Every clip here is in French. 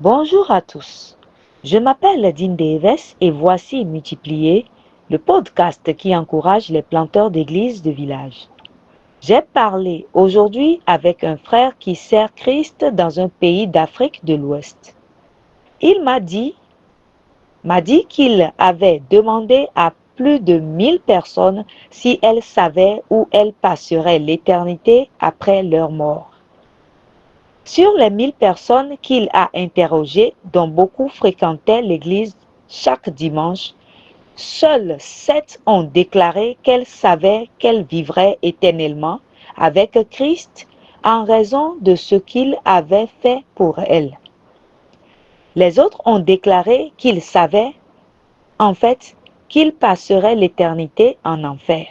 Bonjour à tous, je m'appelle Dean Davis et voici Multiplier, le podcast qui encourage les planteurs d'églises de village. J'ai parlé aujourd'hui avec un frère qui sert Christ dans un pays d'Afrique de l'Ouest. Il m'a dit qu'il avait demandé à plus de 1000 personnes si elles savaient où elles passeraient l'éternité après leur mort. Sur les 1000 personnes qu'il a interrogées, dont beaucoup fréquentaient l'église chaque dimanche, seules 7 ont déclaré qu'elles savaient qu'elles vivraient éternellement avec Christ en raison de ce qu'il avait fait pour elles. Les autres ont déclaré qu'ils savaient, en fait, qu'ils passeraient l'éternité en enfer.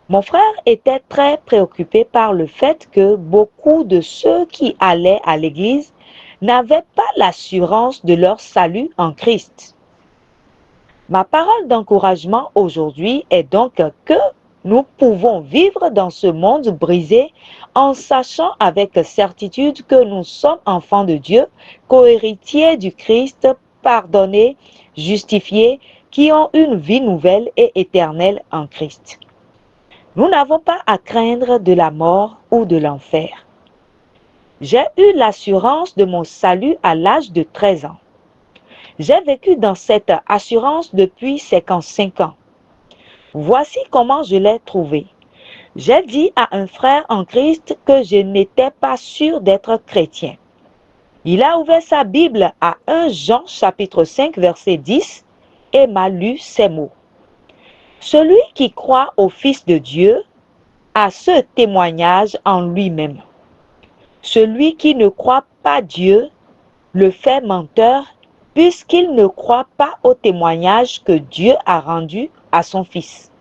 Mon frère était très préoccupé par le fait que beaucoup de ceux qui allaient à l'église n'avaient pas l'assurance de leur salut en Christ. Ma parole d'encouragement aujourd'hui est donc que nous pouvons vivre dans ce monde brisé en sachant avec certitude que nous sommes enfants de Dieu, co-héritiers du Christ, pardonnés, justifiés, qui ont une vie nouvelle et éternelle en Christ. Nous n'avons pas à craindre de la mort ou de l'enfer. J'ai eu l'assurance de mon salut à l'âge de 13 ans. J'ai vécu dans cette assurance depuis 55 ans. Voici comment je l'ai trouvé. J'ai dit à un frère en Christ que je n'étais pas sûr d'être chrétien. Il a ouvert sa Bible à 1 Jean chapitre 5 verset 10 et m'a lu ces mots. Celui qui croit au Fils de Dieu a ce témoignage en lui-même. Celui qui ne croit pas Dieu le fait menteur puisqu'il ne croit pas au témoignage que Dieu a rendu à son Fils.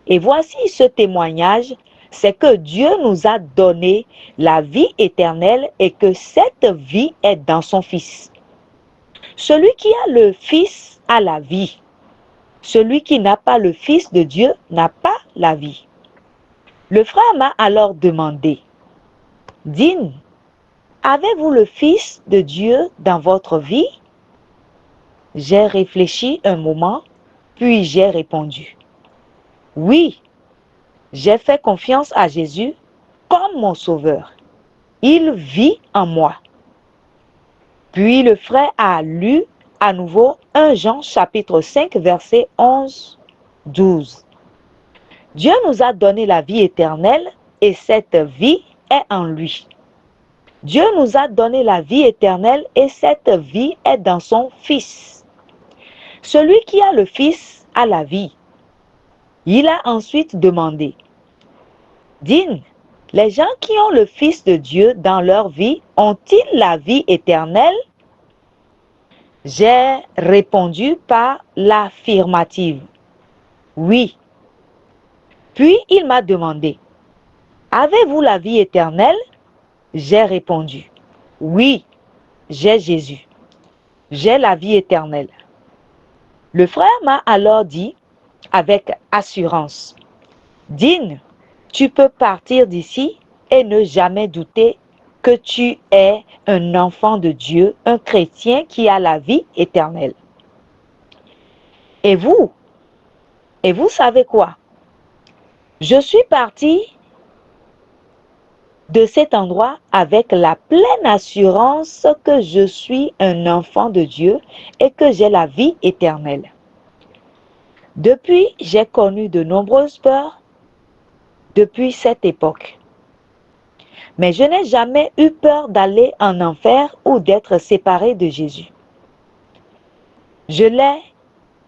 Et voici ce témoignage, c'est que Dieu nous a donné la vie éternelle et que cette vie est dans son Fils. Celui qui a le Fils a la vie. Celui qui n'a pas le Fils de Dieu n'a pas la vie. Le frère m'a alors demandé, « Dean, avez-vous le Fils de Dieu dans votre vie ?» J'ai réfléchi un moment, puis j'ai répondu, « Oui, j'ai fait confiance à Jésus comme mon sauveur. Il vit en moi. » Puis le frère a lu à nouveau 1 Jean chapitre 5 verset 11-12. Dieu nous a donné la vie éternelle et cette vie est en lui. Dieu nous a donné la vie éternelle et cette vie est dans son Fils. Celui qui a le Fils a la vie. Il a ensuite demandé, « Dean, les gens qui ont le Fils de Dieu dans leur vie ont-ils la vie éternelle ?» J'ai répondu par l'affirmative. Oui. Puis il m'a demandé, « Avez-vous la vie éternelle ?» J'ai répondu, « Oui, j'ai Jésus. J'ai la vie éternelle. » Le frère m'a alors dit, avec assurance, « Dean, tu peux partir d'ici et ne jamais douter que tu es un enfant de Dieu, un chrétien qui a la vie éternelle. » Et vous savez quoi? Je suis parti de cet endroit avec la pleine assurance que je suis un enfant de Dieu et que j'ai la vie éternelle. Depuis, j'ai connu de nombreuses peurs depuis cette époque. Mais je n'ai jamais eu peur d'aller en enfer ou d'être séparé de Jésus. Je l'ai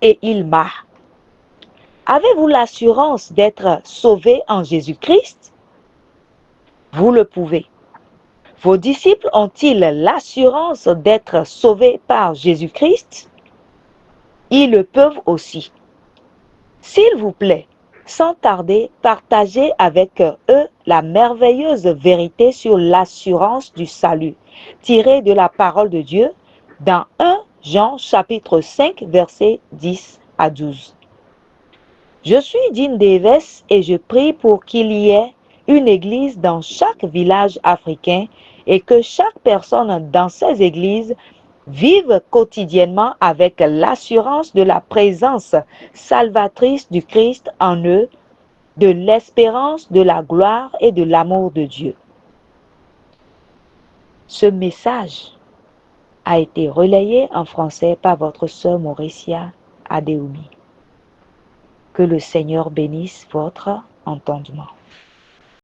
et il m'a. Avez-vous l'assurance d'être sauvé en Jésus-Christ? Vous le pouvez. Vos disciples ont-ils l'assurance d'être sauvés par Jésus-Christ? Ils le peuvent aussi. S'il vous plaît, sans tarder, partagez avec eux la merveilleuse vérité sur l'assurance du salut, tirée de la parole de Dieu dans 1 Jean chapitre 5, versets 10 à 12. Je suis Dean Davis et je prie pour qu'il y ait une église dans chaque village africain et que chaque personne dans ces églises vive quotidiennement avec l'assurance de la présence salvatrice du Christ en eux, de l'espérance, de la gloire et de l'amour de Dieu. Ce message a été relayé en français par votre sœur Mauricia Adeoumi. Que le Seigneur bénisse votre entendement.